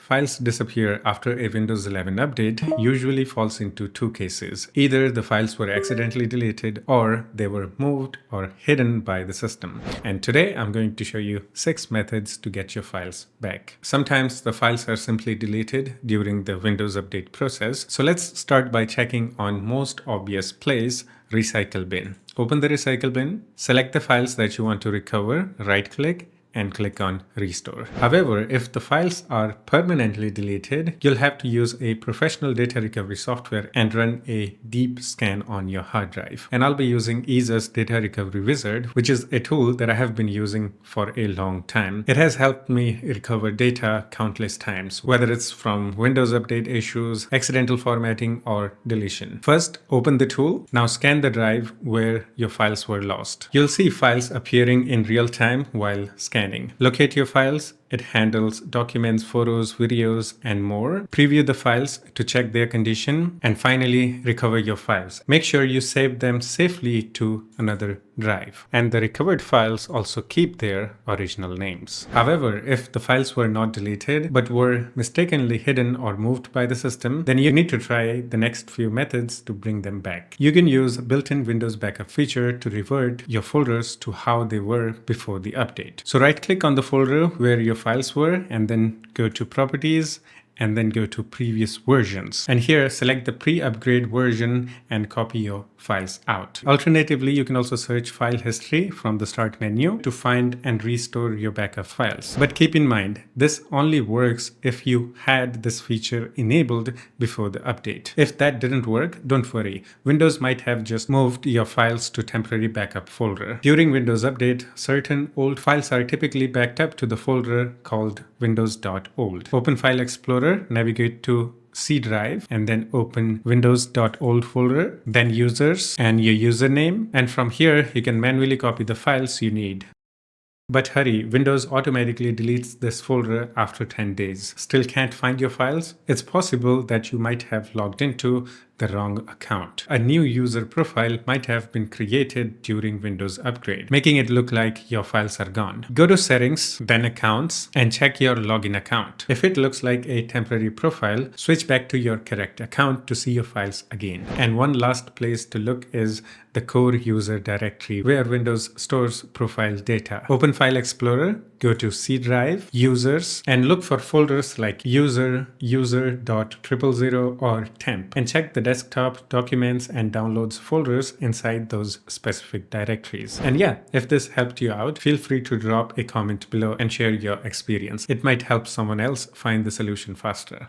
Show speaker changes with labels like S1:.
S1: files disappear after a Windows 11 update usually falls into two cases. Either the files were accidentally deleted or they were moved or hidden by the system. And today I'm going to show you 6 methods to get your files back. Sometimes the files are simply deleted during the Windows update process. So let's start by checking on most obvious place, Recycle Bin. Open the Recycle Bin, select the files that you want to recover, right-click, and click on Restore. However, if the files are permanently deleted, you'll have to use a professional data recovery software and run a deep scan on your hard drive. And I'll be using EaseUS Data Recovery Wizard, which is a tool that I have been using for a long time. It has helped me recover data countless times, whether it's from Windows update issues, accidental formatting, or deletion. First, open the tool. Now scan the drive where your files were lost. You'll see files appearing in real time while scanning. Locate your files. It handles documents, photos, videos, and more. Preview the files to check their condition. And finally, recover your files. Make sure you save them safely to another drive. And the recovered files also keep their original names. However, if the files were not deleted but were mistakenly hidden or moved by the system, then you need to try the next few methods to bring them back. You can use a built-in Windows backup feature to revert your folders to how they were before the update. So right-click on the folder where your files were and then go to Properties and then go to Previous Versions. And here select the pre-upgrade version and copy your files out. Alternatively, you can also search File History from the Start menu to find and restore your backup files. But keep in mind, this only works if you had this feature enabled before the update. If that didn't work, don't worry. Windows might have just moved your files to temporary backup folder. During Windows Update, certain old files are typically backed up to the folder called Windows.old. Open File Explorer, navigate to C drive and then open Windows.old folder, then users and your username. And from here, you can manually copy the files you need. But hurry, Windows automatically deletes this folder after 10 days. Still can't find your files? It's possible that you might have logged into the wrong account. A new user profile might have been created during Windows upgrade, making it look like your files are gone. Go to Settings, then Accounts, and check your login account. If it looks like a temporary profile, switch back to your correct account to see your files again. And one last place to look is the core user directory where Windows stores profile data. Open File Explorer, go to C drive, users, and look for folders like user, user.000 or temp, and check the desktop, documents, and downloads folders inside those specific directories. And yeah, if this helped you out, feel free to drop a comment below and share your experience. It might help someone else find the solution faster.